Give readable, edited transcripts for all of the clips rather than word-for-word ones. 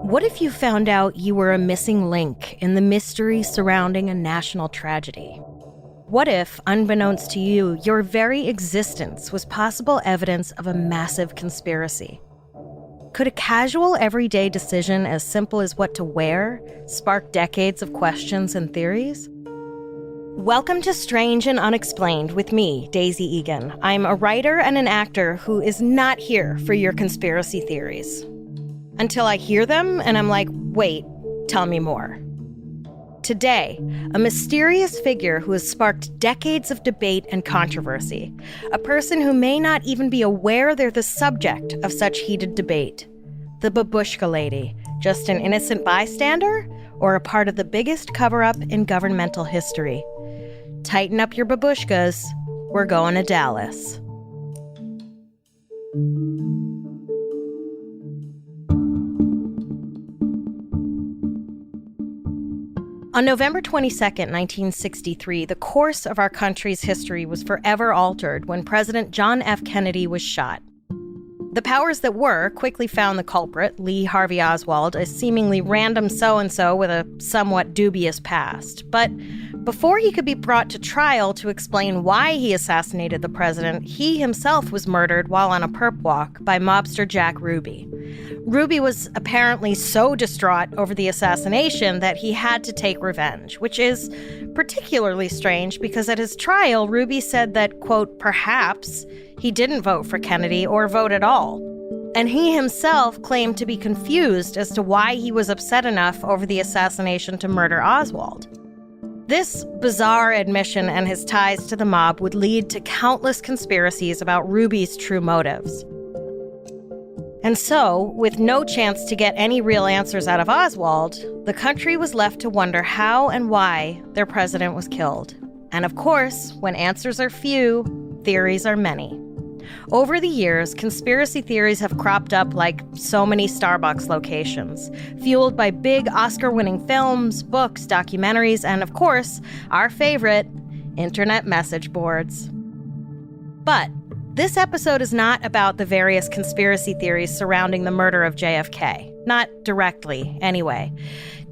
What if you found out you were a missing link in the mystery surrounding a national tragedy? What if, unbeknownst to you, your very existence was possible evidence of a massive conspiracy? Could a casual, everyday decision as simple as what to wear spark decades of questions and theories? Welcome to Strange and Unexplained with me, Daisy Egan. I'm a writer and an actor who is not here for your conspiracy theories. Until I hear them and I'm like, wait, tell me more. Today, a mysterious figure who has sparked decades of debate and controversy. A person who may not even be aware they're the subject of such heated debate. The Babushka Lady, just an innocent bystander or a part of the biggest cover-up in governmental history? Tighten up your babushkas, we're going to Dallas. On November 22nd, 1963, the course of our country's history was forever altered when President John F. Kennedy was shot. The powers that were quickly found the culprit, Lee Harvey Oswald, a seemingly random so-and-so with a somewhat dubious past. But before he could be brought to trial to explain why he assassinated the president, he himself was murdered while on a perp walk by mobster Jack Ruby. Ruby was apparently so distraught over the assassination that he had to take revenge, which is particularly strange because at his trial, Ruby said that, quote, perhaps he didn't vote for Kennedy or vote at all. And he himself claimed to be confused as to why he was upset enough over the assassination to murder Oswald. This bizarre admission and his ties to the mob would lead to countless conspiracies about Ruby's true motives. And so, with no chance to get any real answers out of Oswald, the country was left to wonder how and why their president was killed. And of course, when answers are few, theories are many. Over the years, conspiracy theories have cropped up like so many Starbucks locations, fueled by big Oscar-winning films, books, documentaries, and of course, our favorite, internet message boards. But this episode is not about the various conspiracy theories surrounding the murder of JFK. Not directly, anyway.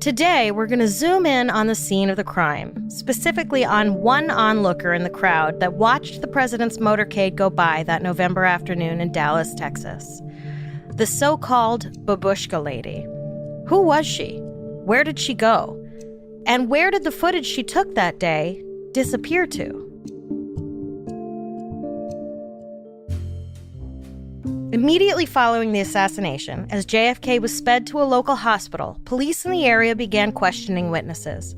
Today, we're going to zoom in on the scene of the crime, specifically on one onlooker in the crowd that watched the president's motorcade go by that November afternoon in Dallas, Texas. The so-called Babushka Lady. Who was she? Where did she go? And where did the footage she took that day disappear to? Immediately following the assassination, as JFK was sped to a local hospital, police in the area began questioning witnesses.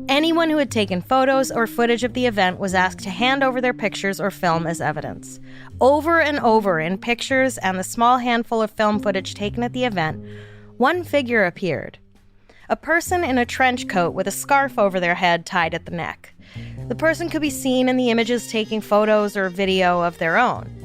Anyone who had taken photos or footage of the event was asked to hand over their pictures or film as evidence. Over and over in pictures and the small handful of film footage taken at the event, one figure appeared. A person in a trench coat with a scarf over their head tied at the neck. The person could be seen in the images taking photos or video of their own.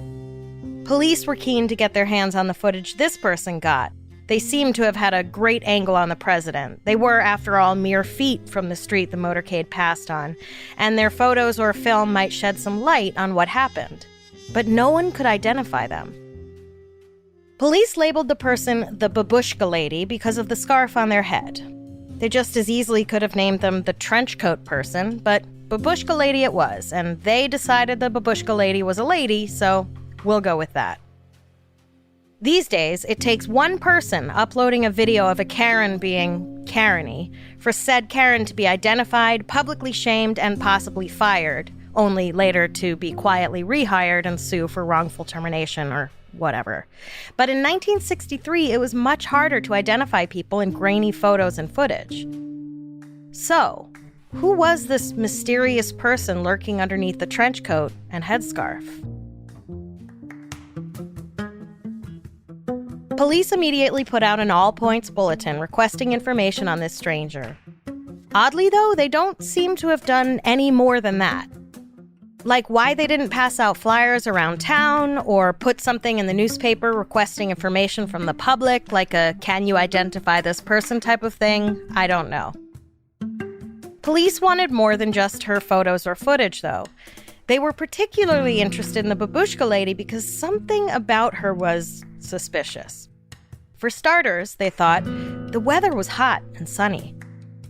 Police were keen to get their hands on the footage this person got. They seemed to have had a great angle on the president. They were, after all, mere feet from the street the motorcade passed on, and their photos or film might shed some light on what happened. But no one could identify them. Police labeled the person the Babushka Lady because of the scarf on their head. They just as easily could have named them the trenchcoat person, but Babushka Lady it was, and they decided the Babushka Lady was a lady, so we'll go with that. These days, it takes one person uploading a video of a Karen being Karen-y for said Karen to be identified, publicly shamed, and possibly fired, only later to be quietly rehired and sue for wrongful termination or whatever. But in 1963, it was much harder to identify people in grainy photos and footage. So, who was this mysterious person lurking underneath the trench coat and headscarf? Police immediately put out an all-points bulletin requesting information on this stranger. Oddly, though, they don't seem to have done any more than that. Like why they didn't pass out flyers around town or put something in the newspaper requesting information from the public, like a "can you identify this person" type of thing, I don't know. Police wanted more than just her photos or footage, though. They were particularly interested in the Babushka Lady because something about her was suspicious. For starters, they thought, The weather was hot and sunny.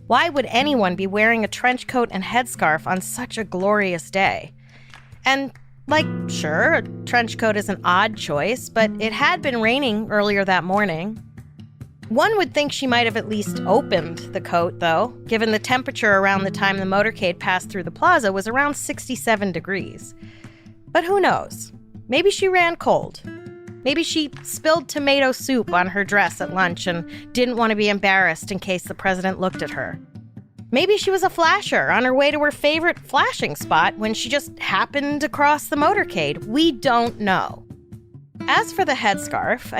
Why would anyone be wearing a trench coat and headscarf on such a glorious day? And, sure, a trench coat is an odd choice, but it had been raining earlier that morning. One would think she might have at least opened the coat, though, given the temperature around the time the motorcade passed through the plaza was around 67 degrees. But who knows? Maybe she ran cold. Maybe she spilled tomato soup on her dress at lunch and didn't want to be embarrassed in case the president looked at her. Maybe she was a flasher on her way to her favorite flashing spot when she just happened to cross the motorcade. We don't know. As for the headscarf,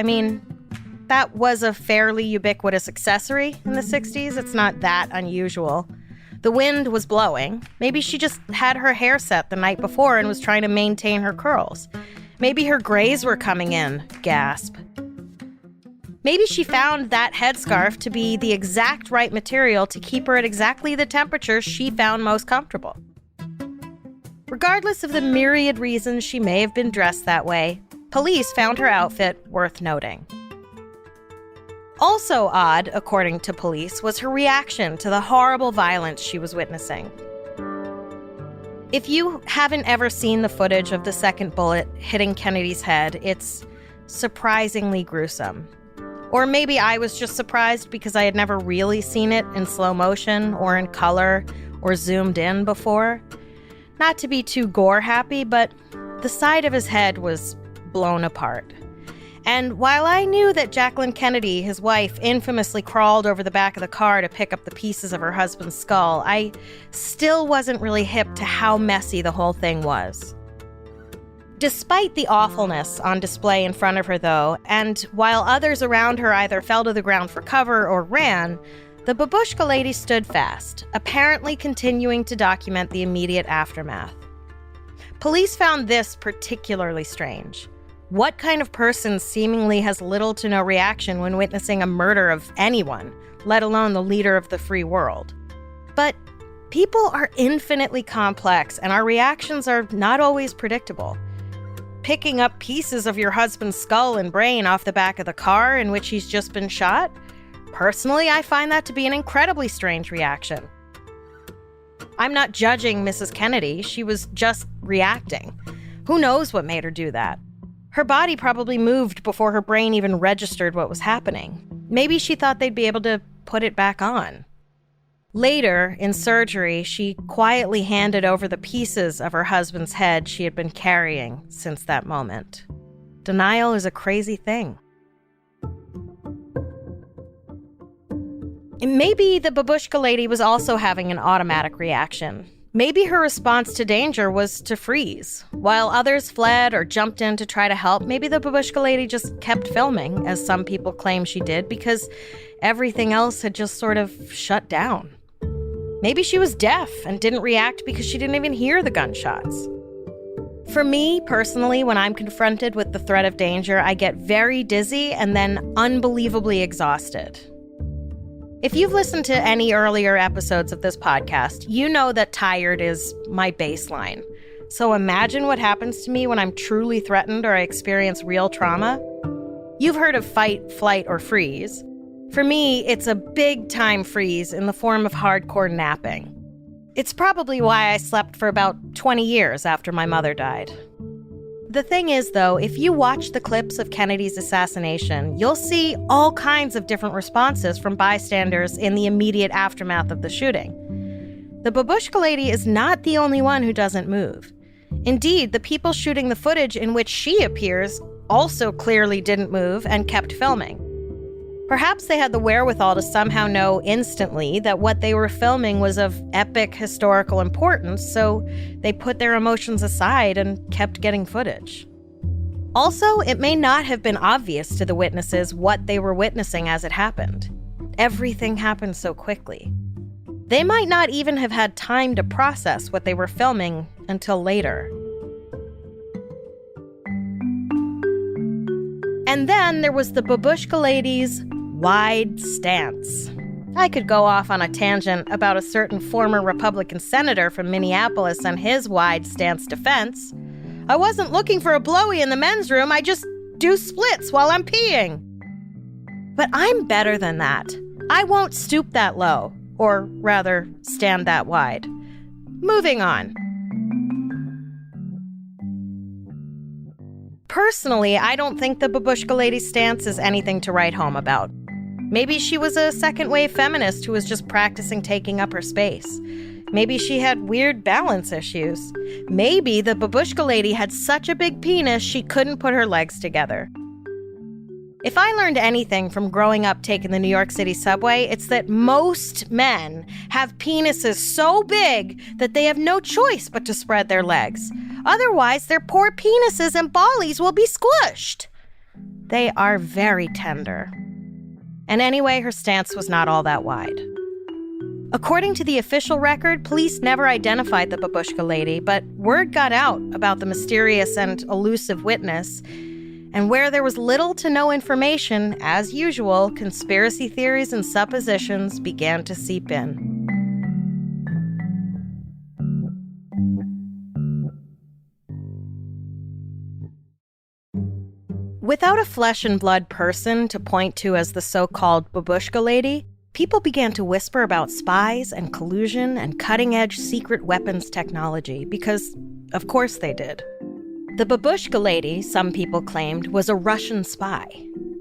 that was a fairly ubiquitous accessory in the 60s. It's not that unusual. The wind was blowing. Maybe she just had her hair set the night before and was trying to maintain her curls. Maybe her grays were coming in. Gasp. Maybe she found that headscarf to be the exact right material to keep her at exactly the temperature she found most comfortable. Regardless of the myriad reasons she may have been dressed that way, police found her outfit worth noting. Also odd, according to police, was her reaction to the horrible violence she was witnessing. If you haven't ever seen the footage of the second bullet hitting Kennedy's head, it's surprisingly gruesome. Or maybe I was just surprised because I had never really seen it in slow motion or in color or zoomed in before. Not to be too gore-happy, but the side of his head was blown apart. And while I knew that Jacqueline Kennedy, his wife, infamously crawled over the back of the car to pick up the pieces of her husband's skull, I still wasn't really hip to how messy the whole thing was. Despite the awfulness on display in front of her, though, and while others around her either fell to the ground for cover or ran, the Babushka Lady stood fast, apparently continuing to document the immediate aftermath. Police found this particularly strange. What kind of person seemingly has little to no reaction when witnessing a murder of anyone, let alone the leader of the free world? But people are infinitely complex, and our reactions are not always predictable. Picking up pieces of your husband's skull and brain off the back of the car in which he's just been shot? Personally, I find that to be an incredibly strange reaction. I'm not judging Mrs. Kennedy. She was just reacting. Who knows what made her do that? Her body probably moved before her brain even registered what was happening. Maybe she thought they'd be able to put it back on. Later, in surgery, she quietly handed over the pieces of her husband's head she had been carrying since that moment. Denial is a crazy thing. And maybe the Babushka Lady was also having an automatic reaction. Maybe her response to danger was to freeze. While others fled or jumped in to try to help, maybe the Babushka Lady just kept filming, as some people claim she did, because everything else had just sort of shut down. Maybe she was deaf and didn't react because she didn't even hear the gunshots. For me, personally, when I'm confronted with the threat of danger, I get very dizzy and then unbelievably exhausted. If you've listened to any earlier episodes of this podcast, you know that tired is my baseline. So imagine what happens to me when I'm truly threatened or I experience real trauma. You've heard of fight, flight, or freeze. For me, it's a big-time freeze in the form of hardcore napping. It's probably why I slept for about 20 years after my mother died. The thing is, though, if you watch the clips of Kennedy's assassination, you'll see all kinds of different responses from bystanders in the immediate aftermath of the shooting. The Babushka Lady is not the only one who doesn't move. Indeed, the people shooting the footage in which she appears also clearly didn't move and kept filming. Perhaps they had the wherewithal to somehow know instantly that what they were filming was of epic historical importance, so they put their emotions aside and kept getting footage. Also, it may not have been obvious to the witnesses what they were witnessing as it happened. Everything happened so quickly. They might not even have had time to process what they were filming until later. And then there was the Babushka Lady's wide stance. I could go off on a tangent about a certain former Republican senator from Minneapolis and his wide stance defense. I wasn't looking for a blowy in the men's room, I just do splits while I'm peeing. But I'm better than that. I won't stoop that low, or rather, stand that wide. Moving on. Personally, I don't think the Babushka Lady's stance is anything to write home about. Maybe she was a second-wave feminist who was just practicing taking up her space. Maybe she had weird balance issues. Maybe the Babushka Lady had such a big penis she couldn't put her legs together. If I learned anything from growing up taking the New York City subway, it's that most men have penises so big that they have no choice but to spread their legs. Otherwise, their poor penises and bollies will be squished. They are very tender. And anyway, her stance was not all that wide. According to the official record, police never identified the Babushka Lady, but word got out about the mysterious and elusive witness. And where there was little to no information, as usual, conspiracy theories and suppositions began to seep in. Without a flesh and blood person to point to as the so-called Babushka Lady, people began to whisper about spies and collusion and cutting-edge secret weapons technology because, of course, they did. The Babushka Lady, some people claimed, was a Russian spy.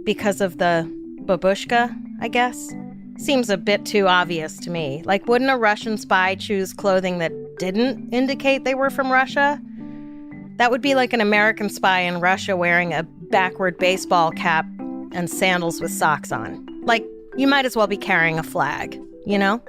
Because of the babushka, I guess? Seems a bit too obvious to me. Like, wouldn't a Russian spy choose clothing that didn't indicate they were from Russia? That would be like an American spy in Russia wearing a backward baseball cap and sandals with socks on. Like, you might as well be carrying a flag, you know?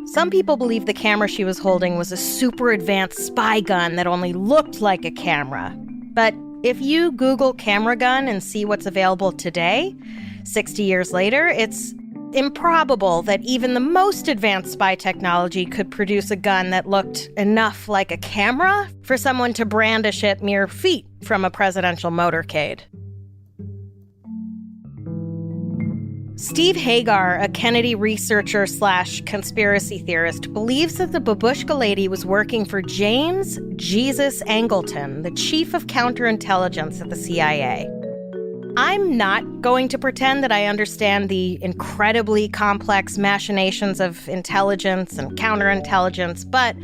Some people believe the camera she was holding was a super advanced spy gun that only looked like a camera. But if you Google camera gun and see what's available today, 60 years later, it's improbable that even the most advanced spy technology could produce a gun that looked enough like a camera for someone to brandish it mere feet from a presidential motorcade. Steve Hagar, a Kennedy researcher / conspiracy theorist, believes that the Babushka Lady was working for James Jesus Angleton, the chief of counterintelligence at the CIA. I'm not going to pretend that I understand the incredibly complex machinations of intelligence and counterintelligence, but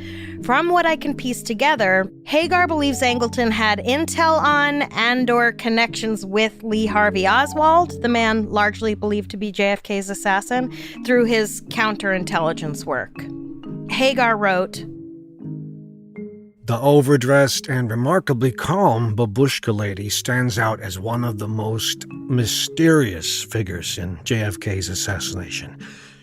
from what I can piece together, Hagar believes Angleton had intel on and/or connections with Lee Harvey Oswald, the man largely believed to be JFK's assassin, through his counterintelligence work. Hagar wrote, "The overdressed and remarkably calm Babushka Lady stands out as one of the most mysterious figures in JFK's assassination.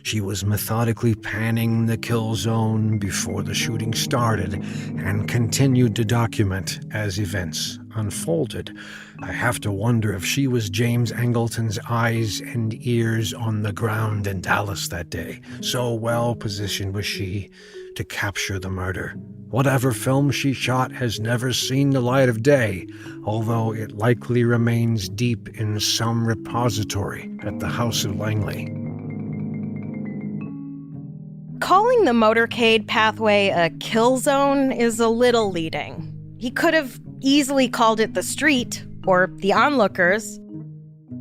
She was methodically panning the kill zone before the shooting started and continued to document as events unfolded. I have to wonder if she was James Angleton's eyes and ears on the ground in Dallas that day. So well positioned was she to capture the murder. Whatever film she shot has never seen the light of day, although it likely remains deep in some repository at the House of Langley." Calling the motorcade pathway a kill zone is a little leading. He could have easily called it the street or the onlookers.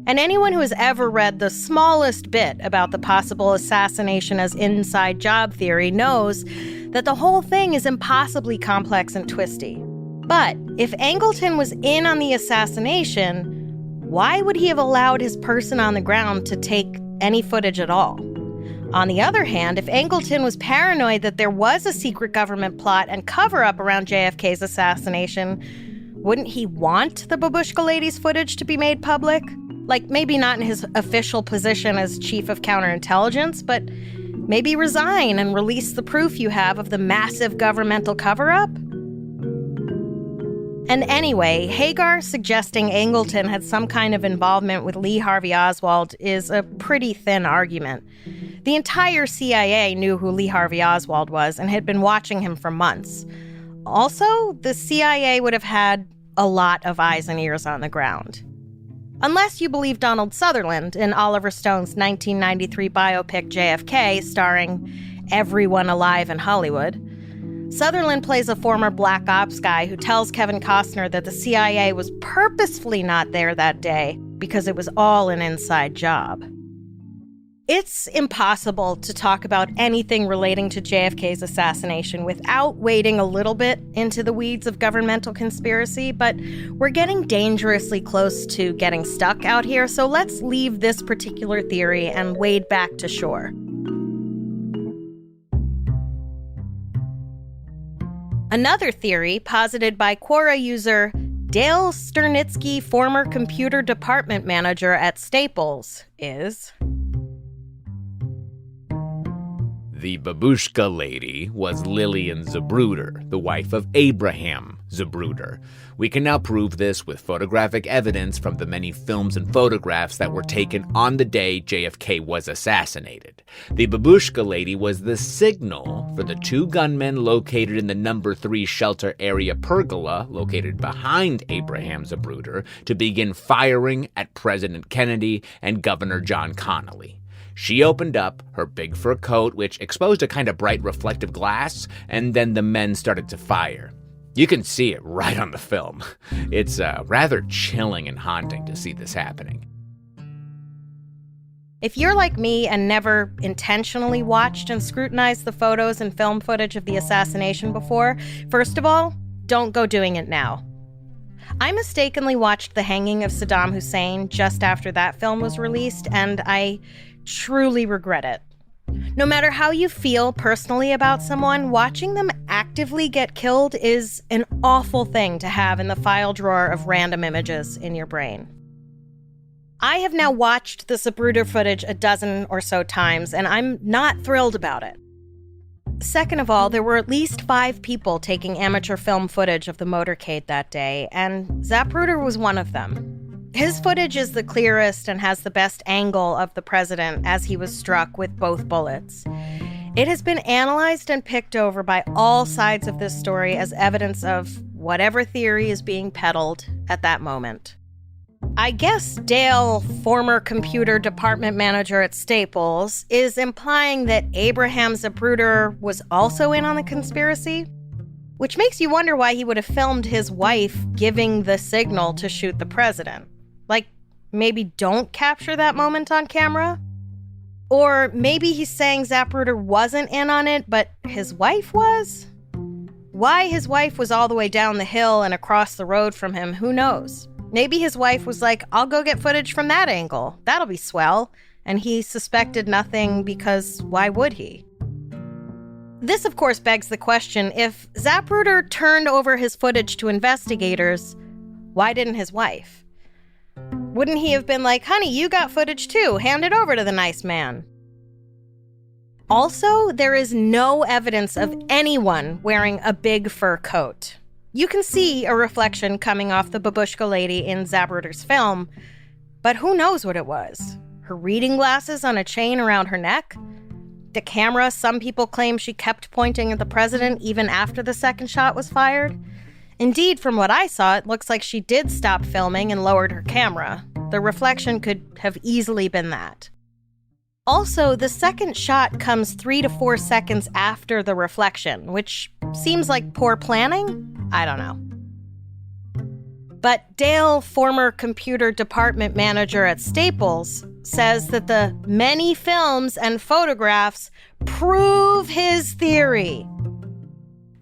And anyone who has ever read the smallest bit about the possible assassination as inside job theory knows that the whole thing is impossibly complex and twisty. But if Angleton was in on the assassination, why would he have allowed his person on the ground to take any footage at all? On the other hand, if Angleton was paranoid that there was a secret government plot and cover-up around JFK's assassination, wouldn't he want the Babushka Lady's footage to be made public? Like, maybe not in his official position as chief of counterintelligence, but maybe resign and release the proof you have of the massive governmental cover-up? And anyway, Hagar suggesting Angleton had some kind of involvement with Lee Harvey Oswald is a pretty thin argument. The entire CIA knew who Lee Harvey Oswald was and had been watching him for months. Also, the CIA would have had a lot of eyes and ears on the ground. Unless you believe Donald Sutherland in Oliver Stone's 1993 biopic JFK, starring everyone alive in Hollywood. Sutherland plays a former black ops guy who tells Kevin Costner that the CIA was purposefully not there that day because it was all an inside job. It's impossible to talk about anything relating to JFK's assassination without wading a little bit into the weeds of governmental conspiracy, but we're getting dangerously close to getting stuck out here, so let's leave this particular theory and wade back to shore. Another theory posited by Quora user Dale Sternitsky, former computer department manager at Staples, is... The Babushka Lady was Lillian Zapruder, the wife of Abraham Zapruder. We can now prove this with photographic evidence from the many films and photographs that were taken on the day JFK was assassinated. The Babushka Lady was the signal for the two gunmen located in the number 3 shelter area pergola, located behind Abraham Zapruder, to begin firing at President Kennedy and Governor John Connally. She opened up her big fur coat, which exposed a kind of bright reflective glass, and then the men started to fire. You can see it right on the film. It's rather chilling and haunting to see this happening. If you're like me and never intentionally watched and scrutinized the photos and film footage of the assassination before, first of all, don't go doing it now. I mistakenly watched the hanging of Saddam Hussein just after that film was released, and I truly regret it. No matter how you feel personally about someone, watching them actively get killed is an awful thing to have in the file drawer of random images in your brain. I have now watched the Zapruder footage a dozen or so times, and I'm not thrilled about it. Second of all, there were at least 5 people taking amateur film footage of the motorcade that day, and Zapruder was one of them. His footage is the clearest and has the best angle of the president as he was struck with both bullets. It has been analyzed and picked over by all sides of this story as evidence of whatever theory is being peddled at that moment. I guess Dale, former computer department manager at Staples, is implying that Abraham Zapruder was also in on the conspiracy, which makes you wonder why he would have filmed his wife giving the signal to shoot the president. Like, maybe don't capture that moment on camera? Or maybe he's saying Zapruder wasn't in on it, but his wife was? Why his wife was all the way down the hill and across the road from him, who knows? Maybe his wife was like, I'll go get footage from that angle. That'll be swell. And he suspected nothing because why would he? This, of course, begs the question, if Zapruder turned over his footage to investigators, why didn't his wife? Wouldn't he have been like, honey, you got footage too, hand it over to the nice man? Also, there is no evidence of anyone wearing a big fur coat. You can see a reflection coming off the Babushka Lady in Zapruder's film, but who knows what it was? Her reading glasses on a chain around her neck? The camera some people claim she kept pointing at the president even after the second shot was fired? Indeed, from what I saw, it looks like she did stop filming and lowered her camera. The reflection could have easily been that. Also, the second shot comes 3 to 4 seconds after the reflection, which seems like poor planning? I don't know. But Dale, former computer department manager at Staples, says that the many films and photographs prove his theory.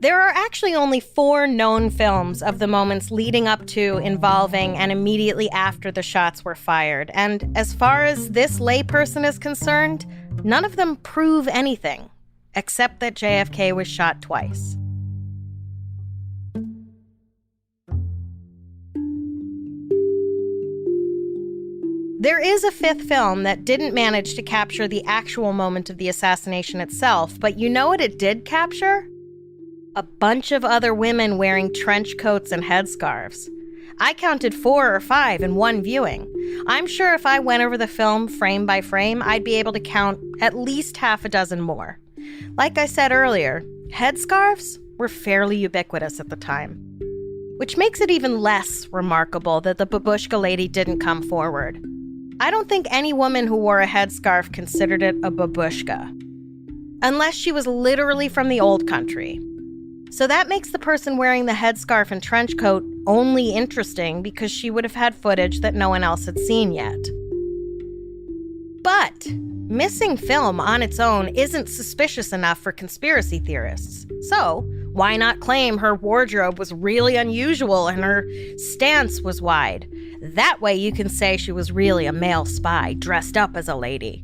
There are actually only 4 known films of the moments leading up to, involving, and immediately after the shots were fired. And as far as this layperson is concerned, none of them prove anything, except that JFK was shot twice. There is a 5th film that didn't manage to capture the actual moment of the assassination itself, but you know what it did capture? A bunch of other women wearing trench coats and headscarves. I counted 4 or 5 in one viewing. I'm sure if I went over the film frame by frame, I'd be able to count at least half a dozen more. Like I said earlier, headscarves were fairly ubiquitous at the time, which makes it even less remarkable that the Babushka Lady didn't come forward. I don't think any woman who wore a headscarf considered it a babushka, unless she was literally from the old country. So that makes the person wearing the headscarf and trench coat only interesting because she would have had footage that no one else had seen yet. But missing film on its own isn't suspicious enough for conspiracy theorists. So, why not claim her wardrobe was really unusual and her stance was wide? That way you can say she was really a male spy dressed up as a lady.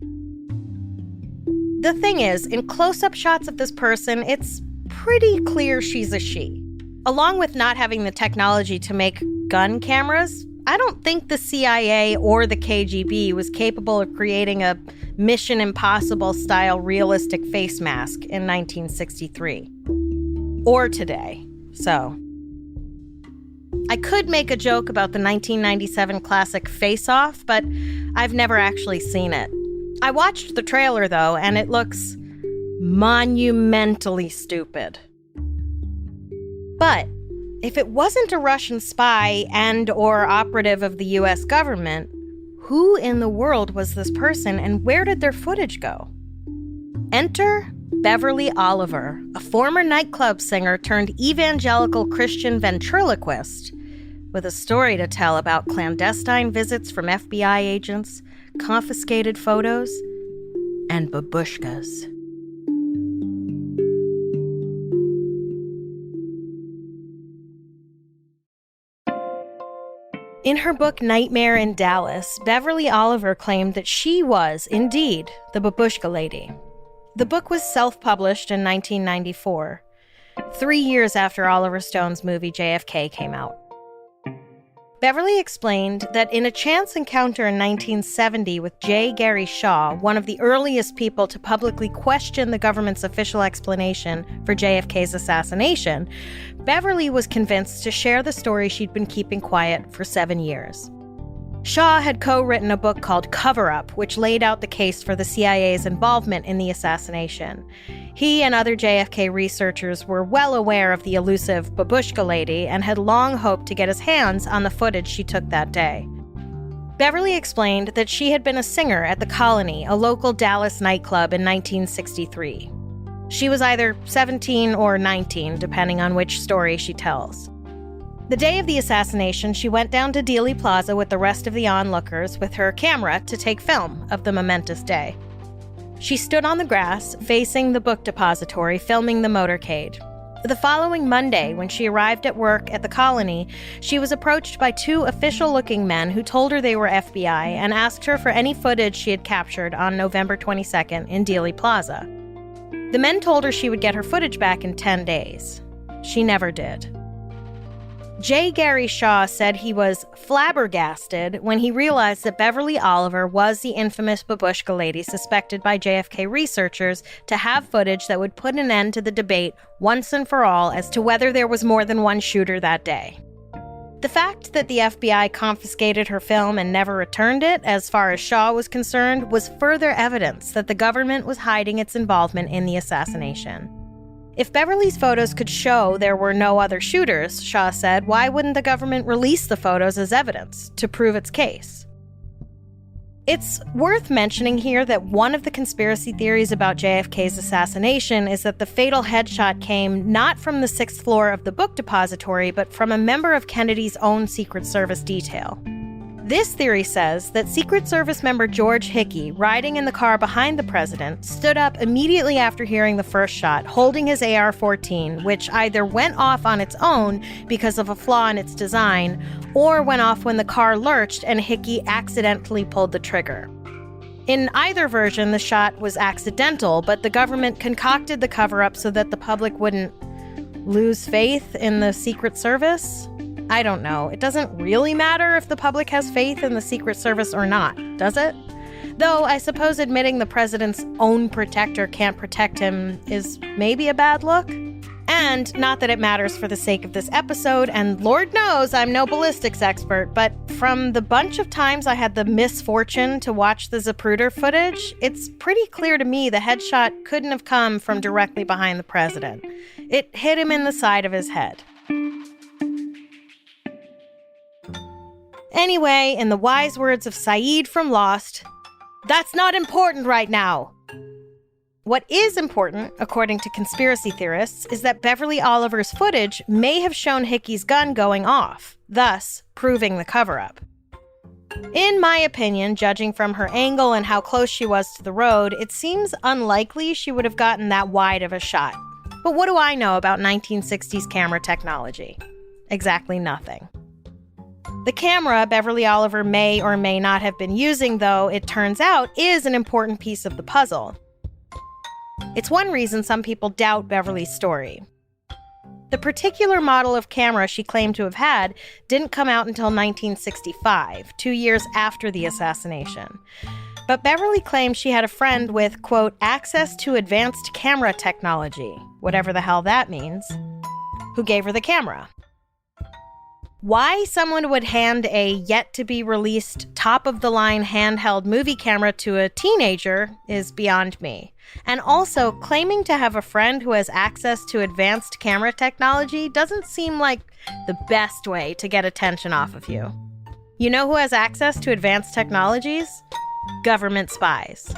The thing is, in close-up shots of this person, it's pretty clear she's a she. Along with not having the technology to make gun cameras, I don't think the CIA or the KGB was capable of creating a Mission Impossible-style realistic face mask in 1963. Or today. So, I could make a joke about the 1997 classic Face Off, but I've never actually seen it. I watched the trailer, though, and it looks monumentally stupid. But if it wasn't a Russian spy and/or operative of the US government, who in the world was this person and where did their footage go? Enter Beverly Oliver, a former nightclub singer turned evangelical Christian ventriloquist, with a story to tell about clandestine visits from FBI agents, confiscated photos, and babushkas. In her book Nightmare in Dallas, Beverly Oliver claimed that she was, indeed, the Babushka Lady. The book was self-published in 1994, 3 years after Oliver Stone's movie JFK came out. Beverly explained that in a chance encounter in 1970 with J. Gary Shaw, one of the earliest people to publicly question the government's official explanation for JFK's assassination, Beverly was convinced to share the story she'd been keeping quiet for 7 years. Shaw had co-written a book called Cover Up, which laid out the case for the CIA's involvement in the assassination. He and other JFK researchers were well aware of the elusive Babushka Lady and had long hoped to get his hands on the footage she took that day. Beverly explained that she had been a singer at the Colony, a local Dallas nightclub, in 1963. She was either 17 or 19, depending on which story she tells. The day of the assassination, she went down to Dealey Plaza with the rest of the onlookers with her camera to take film of the momentous day. She stood on the grass, facing the book depository, filming the motorcade. The following Monday, when she arrived at work at the Colony, she was approached by 2 official-looking men who told her they were FBI and asked her for any footage she had captured on November 22nd in Dealey Plaza. The men told her she would get her footage back in 10 days. She never did. J. Gary Shaw said he was flabbergasted when he realized that Beverly Oliver was the infamous Babushka Lady suspected by JFK researchers to have footage that would put an end to the debate once and for all as to whether there was more than one shooter that day. The fact that the FBI confiscated her film and never returned it, as far as Shaw was concerned, was further evidence that the government was hiding its involvement in the assassination. If Beverly's photos could show there were no other shooters, Shaw said, why wouldn't the government release the photos as evidence to prove its case? It's worth mentioning here that one of the conspiracy theories about JFK's assassination is that the fatal headshot came not from the 6th floor of the book depository, but from a member of Kennedy's own Secret Service detail. This theory says that Secret Service member George Hickey, riding in the car behind the president, stood up immediately after hearing the first shot, holding his AR-14, which either went off on its own because of a flaw in its design, or went off when the car lurched and Hickey accidentally pulled the trigger. In either version, the shot was accidental, but the government concocted the cover-up so that the public wouldn't lose faith in the Secret Service. I don't know. It doesn't really matter if the public has faith in the Secret Service or not, does it? Though I suppose admitting the president's own protector can't protect him is maybe a bad look. And not that it matters for the sake of this episode, and Lord knows I'm no ballistics expert, but from the bunch of times I had the misfortune to watch the Zapruder footage, it's pretty clear to me the headshot couldn't have come from directly behind the president. It hit him in the side of his head. Anyway, in the wise words of Saeed from Lost, that's not important right now. What is important, according to conspiracy theorists, is that Beverly Oliver's footage may have shown Hickey's gun going off, thus proving the cover-up. In my opinion, judging from her angle and how close she was to the road, it seems unlikely she would have gotten that wide of a shot. But what do I know about 1960s camera technology? Exactly nothing. The camera Beverly Oliver may or may not have been using, though, it turns out, is an important piece of the puzzle. It's one reason some people doubt Beverly's story. The particular model of camera she claimed to have had didn't come out until 1965, 2 years after the assassination. But Beverly claimed she had a friend with, quote, access to advanced camera technology, whatever the hell that means, who gave her the camera. Why someone would hand a yet-to-be-released, top-of-the-line handheld movie camera to a teenager is beyond me. And also, claiming to have a friend who has access to advanced camera technology doesn't seem like the best way to get attention off of you. You know who has access to advanced technologies? Government spies.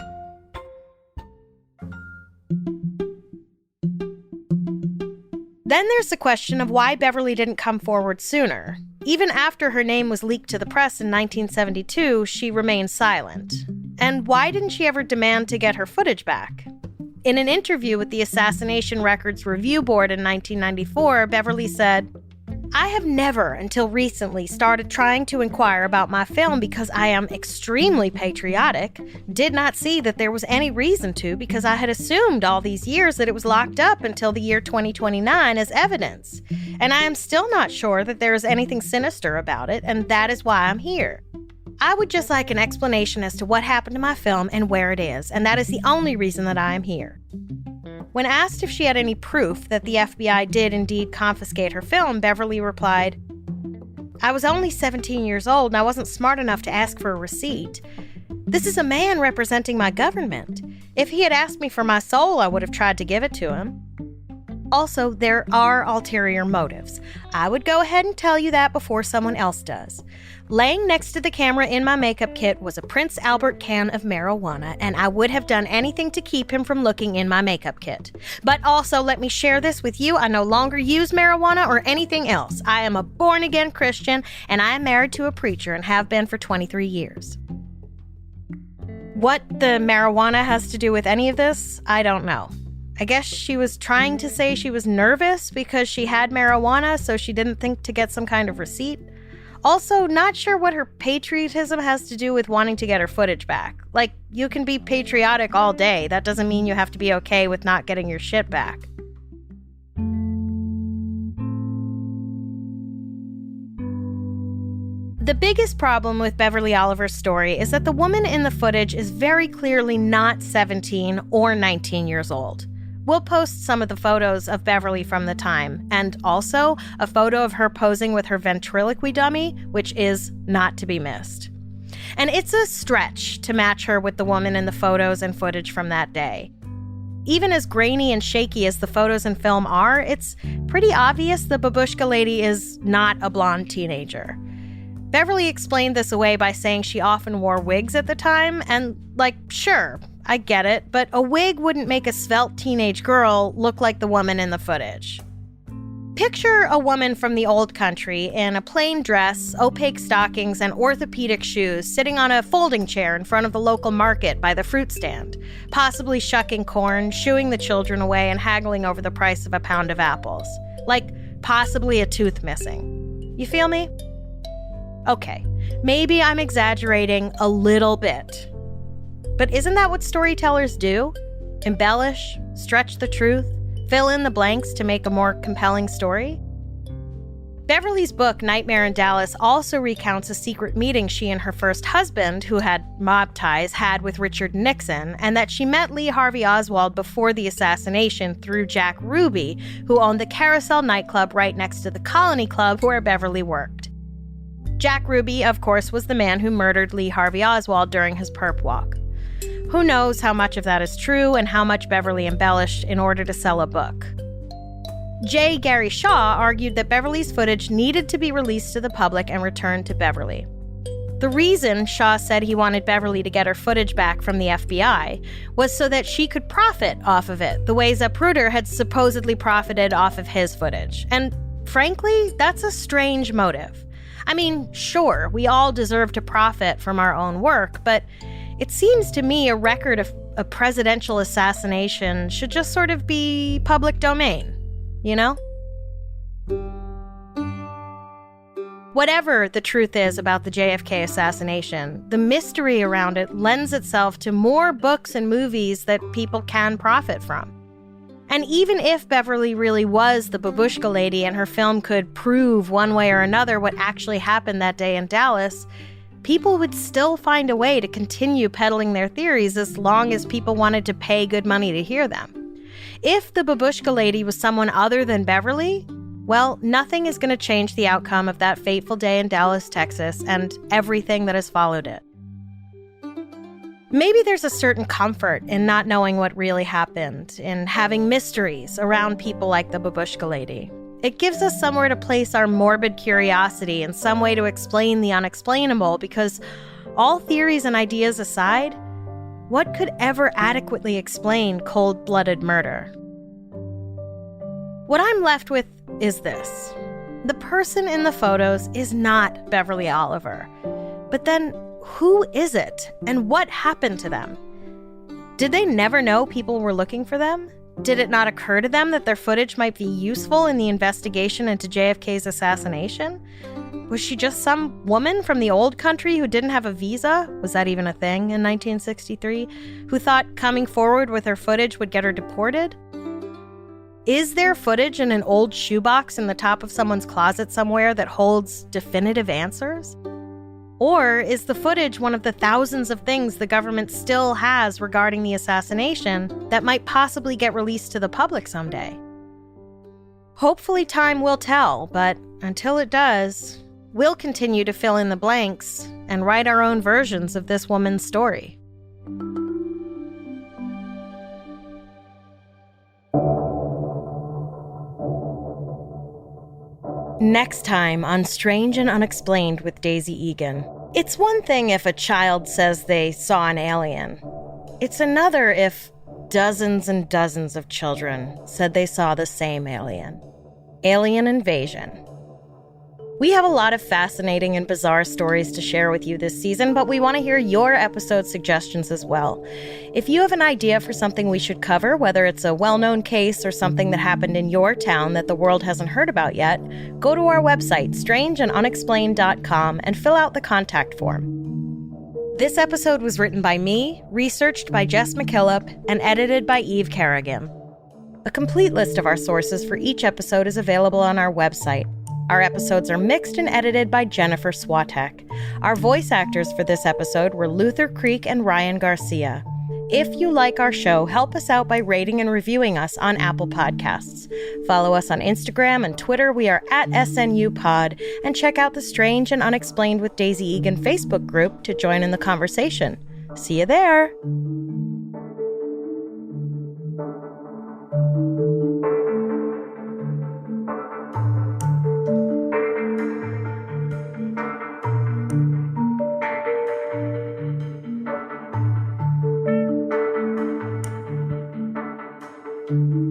Then there's the question of why Beverly didn't come forward sooner. Even after her name was leaked to the press in 1972, she remained silent. And why didn't she ever demand to get her footage back? In an interview with the Assassination Records Review Board in 1994, Beverly said, I have never, until recently, started trying to inquire about my film because I am extremely patriotic. Did not see that there was any reason to because I had assumed all these years that it was locked up until the year 2029 as evidence. And I am still not sure that there is anything sinister about it, and that is why I'm here. I would just like an explanation as to what happened to my film and where it is, and that is the only reason that I am here. When asked if she had any proof that the FBI did indeed confiscate her film, Beverly replied, I was only 17 years old and I wasn't smart enough to ask for a receipt. This is a man representing my government. If he had asked me for my soul, I would have tried to give it to him. Also, there are ulterior motives. I would go ahead and tell you that before someone else does. Laying next to the camera in my makeup kit was a Prince Albert can of marijuana, and I would have done anything to keep him from looking in my makeup kit. But also, let me share this with you, I no longer use marijuana or anything else. I am a born-again Christian, and I am married to a preacher and have been for 23 years. What the marijuana has to do with any of this, I don't know. I guess she was trying to say she was nervous because she had marijuana, so she didn't think to get some kind of receipt. Also, not sure what her patriotism has to do with wanting to get her footage back. Like, you can be patriotic all day. That doesn't mean you have to be okay with not getting your shit back. The biggest problem with Beverly Oliver's story is that the woman in the footage is very clearly not 17 or 19 years old. We'll post some of the photos of Beverly from the time, and also a photo of her posing with her ventriloquy dummy, which is not to be missed. And it's a stretch to match her with the woman in the photos and footage from that day. Even as grainy and shaky as the photos and film are, it's pretty obvious the Babushka Lady is not a blonde teenager. Beverly explained this away by saying she often wore wigs at the time, and, sure, I get it, but a wig wouldn't make a svelte teenage girl look like the woman in the footage. Picture a woman from the old country in a plain dress, opaque stockings, and orthopedic shoes sitting on a folding chair in front of the local market by the fruit stand, possibly shucking corn, shooing the children away, and haggling over the price of a pound of apples. Like, possibly a tooth missing. You feel me? Okay, maybe I'm exaggerating a little bit. But isn't that what storytellers do? Embellish, stretch the truth, fill in the blanks to make a more compelling story? Beverly's book, Nightmare in Dallas, also recounts a secret meeting she and her first husband, who had mob ties, had with Richard Nixon, and that she met Lee Harvey Oswald before the assassination through Jack Ruby, who owned the Carousel nightclub right next to the Colony Club where Beverly worked. Jack Ruby, of course, was the man who murdered Lee Harvey Oswald during his perp walk. Who knows how much of that is true and how much Beverly embellished in order to sell a book. J. Gary Shaw argued that Beverly's footage needed to be released to the public and returned to Beverly. The reason Shaw said he wanted Beverly to get her footage back from the FBI was so that she could profit off of it, the way Zapruder had supposedly profited off of his footage. And frankly, that's a strange motive. I mean, sure, we all deserve to profit from our own work, but it seems to me a record of a presidential assassination should just sort of be public domain, you know? Whatever the truth is about the JFK assassination, the mystery around it lends itself to more books and movies that people can profit from. And even if Beverly really was the Babushka Lady and her film could prove one way or another what actually happened that day in Dallas, people would still find a way to continue peddling their theories as long as people wanted to pay good money to hear them. If the Babushka Lady was someone other than Beverly, well, nothing is going to change the outcome of that fateful day in Dallas, Texas, and everything that has followed it. Maybe there's a certain comfort in not knowing what really happened, in having mysteries around people like the Babushka Lady. It gives us somewhere to place our morbid curiosity and some way to explain the unexplainable, because all theories and ideas aside, what could ever adequately explain cold-blooded murder? What I'm left with is this. The person in the photos is not Beverly Oliver. But then, who is it? And what happened to them? Did they never know people were looking for them? Did it not occur to them that their footage might be useful in the investigation into JFK's assassination? Was she just some woman from the old country who didn't have a visa? Was that even a thing in 1963? Who thought coming forward with her footage would get her deported? Is there footage in an old shoebox in the top of someone's closet somewhere that holds definitive answers? Or is the footage one of the thousands of things the government still has regarding the assassination that might possibly get released to the public someday? Hopefully time will tell, but until it does, we'll continue to fill in the blanks and write our own versions of this woman's story. Next time on Strange and Unexplained with Daisy Egan. It's one thing if a child says they saw an alien. It's another if dozens and dozens of children said they saw the same alien. Alien invasion. We have a lot of fascinating and bizarre stories to share with you this season, but we want to hear your episode suggestions as well. If you have an idea for something we should cover, whether it's a well-known case or something that happened in your town that the world hasn't heard about yet, go to our website, strangeandunexplained.com, and fill out the contact form. This episode was written by me, researched by Jess McKillop, and edited by Eve Kerrigan. A complete list of our sources for each episode is available on our website. Our episodes are mixed and edited by Jennifer Swatek. Our voice actors for this episode were Luther Creek and Ryan Garcia. If you like our show, help us out by rating and reviewing us on Apple Podcasts. Follow us on Instagram and Twitter. We are at SNUPod. And check out the Strange and Unexplained with Daisy Egan Facebook group to join in the conversation. See you there! Thank you.